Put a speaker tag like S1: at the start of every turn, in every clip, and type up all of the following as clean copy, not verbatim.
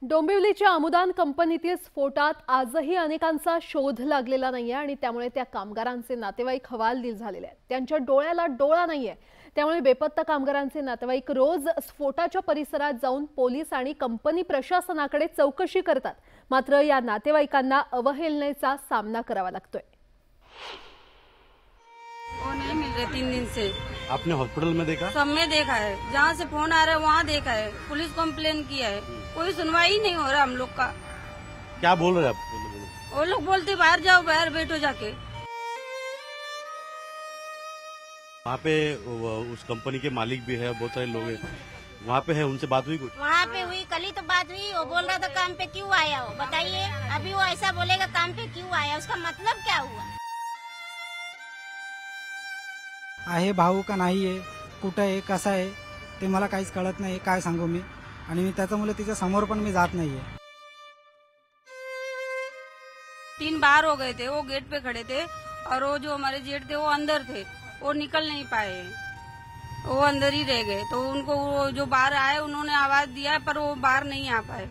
S1: डोंबिवलीच्या अमुदान कंपनीतील स्फोटात आजही अनेकांचा शोध लागलेला नाहीये आणि त्यामुळे त्या कामगारांचे नातेवाईक हवालदिल झालेले आहेत। त्यांच्या डोळ्याला डोळा नाहीये, त्यामुळे बेपत्ता कामगारांचे नातेवाईक रोज स्फोटाच्या परिसरात जाऊन पोलीस आणि कंपनी प्रशासनाकडे चौकशी करतात। मात्र या नातेवाईकांना अवहेलनेचा सामना करावा लागतोय।
S2: वो नहीं मिल रहे 3 दिन से।
S3: आपने हॉस्पिटल में देखा?
S2: सब में देखा है, जहाँ से फोन आ रहा है वहाँ देखा है, पुलिस कंप्लेन किया है, कोई सुनवाई नहीं हो रहा हम लोग का।
S3: क्या बोल रहे हैं आप?
S2: वो लोग बोलते बाहर जाओ, बाहर बैठो जाके।
S3: वहाँ पे उस कंपनी के मालिक भी है, बहुत सारे लोग हैं, वहाँ पे है, उनसे बात हुई कुछ?
S4: वहाँ पे हुई, कल ही तो बात हुई। वो बोल रहा था काम पे क्यों आया हो, बताइए। अभी वो ऐसा बोलेगा काम पे क्यों आया, उसका मतलब क्या हुआ?
S5: आहे भाऊ का नाही आहे, कुठं आहे, कसा आहे ते मला काहीच कळत नाही, काय सांगू मी। आणि मी त्याच्यामुळे तिच्या समोर पण मी जात नाहीये।
S2: 3 बाहर हो गए थे, वो गेट पे खड़े थे और वो जो हमारे जेठ थे वो अंदर थे, वो निकल नहीं पाए, वो अंदर ही रह गए। तो उनको वो जो बाहर आए उन्होंने आवाज दिया पर वो बाहर नहीं आ पाए।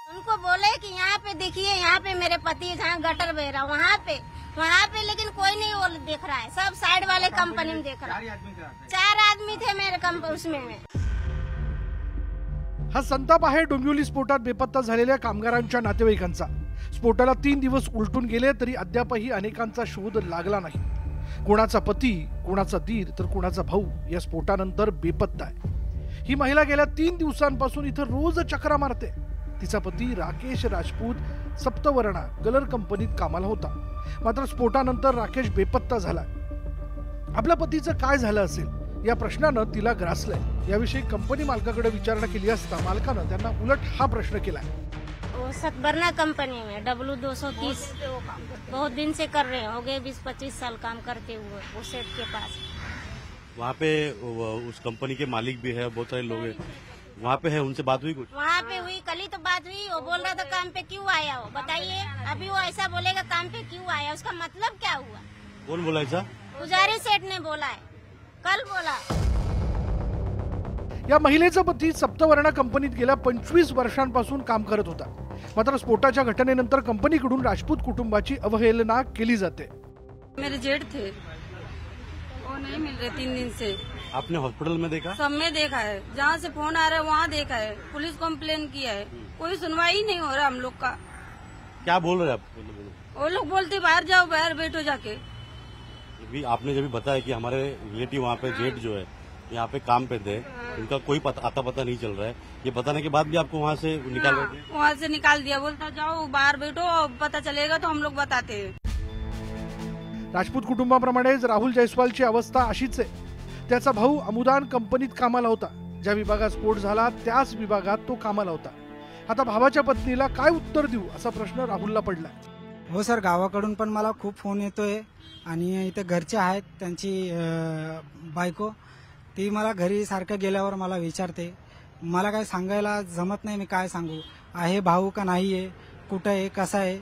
S4: उनको बोले कि यहाँ पे देखिए, यहाँ पे मेरे पति जहाँ गटर बह रहा वहाँ पे, लेकिन कोई नहीं वो देख रहा है, सब साइड वाले कंपनी में देख रहा है। 4 आदमी थे मेरे उसमें में।
S6: हा संताप आहे डोंबिवली स्फोटात बेपत्ता झालेल्या कामगारांच्या नातेवाईकांचा। स्फोटाला 3 दिवस उलटून गेले तरी अद्यापही अनेकांचा शोध लागला नाही। कोणाचा पती, कोणाचा दीर तर कोणाचा भाऊ या स्फोटानंतर बेपत्ता आहे। ही महिला गेल्या 3 दिवसांपासून इथं रोज चक्रा मारते। तिचा पती राकेश राजपूत सप्तवर्णा कलर कंपनीत कामाला होता, मात्र स्फोटानंतर राकेश बेपत्ता झाला। आपल्या पतीचं काय झालं असेल या प्रश्नानं तिला ग्रासलंय। याविषयी कंपनी मालकाकडे विचारणा केली असता मालकानं त्यांना उलट हा प्रश्न केलाय।
S4: वो सतबरना कंपनी में W230 बहुत दिन से कर रहे हैं, हो गए 20-25 साल काम करते हुए वो सेठ के पास।
S3: वहाँ पे उस कंपनी के मालिक भी है, बहुत सारे लोग हैं, वहाँ पे है, उनसे बात हुई कुछ?
S4: वहाँ पे हुई, कल ही तो बात हुई। वो बोल रहा था काम पे क्यों आया हो, बताइए। अभी वो ऐसा बोलेगा काम पे क्यों आया, उसका मतलब क्या हुआ?
S3: कौन बोला ऐसा?
S4: पुजारी सेठ ने बोला है, कल बोला।
S6: या महिलेचा पती सप्तवर्णा कंपनीत गेल्या 25 वर्षांपासून काम करत होता, मात्र स्फोटाच्या घटनेनंतर कंपनीकडून राजपूत कुटुंबाची अवहेलना केली जाते।
S2: मेरे जेठ थे, वो नहीं मिल रहे 3 दिन से।
S3: आपने हॉस्पिटल में देखा?
S2: सब में देखा है, जहाँ से फोन आ रहा है वहाँ देखा है, पुलिस कंप्लेन किया है, कोई सुनवाई नहीं हो रहा हम लोग का।
S3: क्या बोल रहे हैं आप?
S2: वो लोग बोलते बाहर जाओ, बाहर बैठो जाके।
S3: भी आपने जब बताया कि हमारे रिलेटिव वहाँ पे जेठ जो है यहाँ पे काम पे थे, उनका कोई आता पता नहीं चल रहा है, ये बताने के बाद भी आपको वहाँ से निकाल दिया?
S2: वहाँ से निकाल दिया, बोलता जाओ बाहर बैठो, पता चलेगा तो हम लोग बताते हैं।
S6: राजपूत कुटुंबाप्रमाणेच राहुल जयस्वालची अवस्था अशीच आहे। त्याचा भाऊ अमुदान कंपनीत कामाला होता, ज्या विभागात स्फोट झाला त्याच विभागात तो कामाला होता। आता भावाच्या पत्नीला काय उत्तर देऊ असा प्रश्न राहुलला पडला।
S5: हो सर, गावाकडून पण मला खूप फोन येतोय आणि इथे घरचे आहेत, त्यांची बायको ती मला घरी सारखं गेल्यावर मला विचारते। मला काय सांगायला जमत नाही, मी काय सांगू। आहे भाऊ का नाही आहे, कुठं आहे, कसा आहे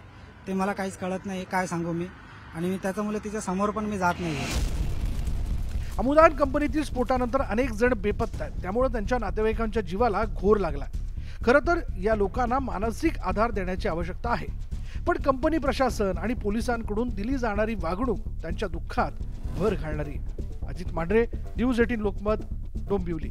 S5: ते मला काहीच कळत नाही, काय सांगू मी। आणि मी त्याच्यामुळे तिच्या समोर पण मी जात नाहीये।
S6: अमुदान कंपनीतील स्फोटानंतर अनेक जण बेपत्ता आहेत, त्यामुळे त्यांच्या नातेवाईकांच्या जीवाला घोर लागला। खरं तर या लोकांना मानसिक आधार देण्याची आवश्यकता आहे, पण कंपनी प्रशासन आणि पोलिसांकडून दिली जाणारी वागणूक त्यांच्या दुःखात भर घालणारी। अजित मांढरे, न्यूज 18 लोकमत, डोंबिवली।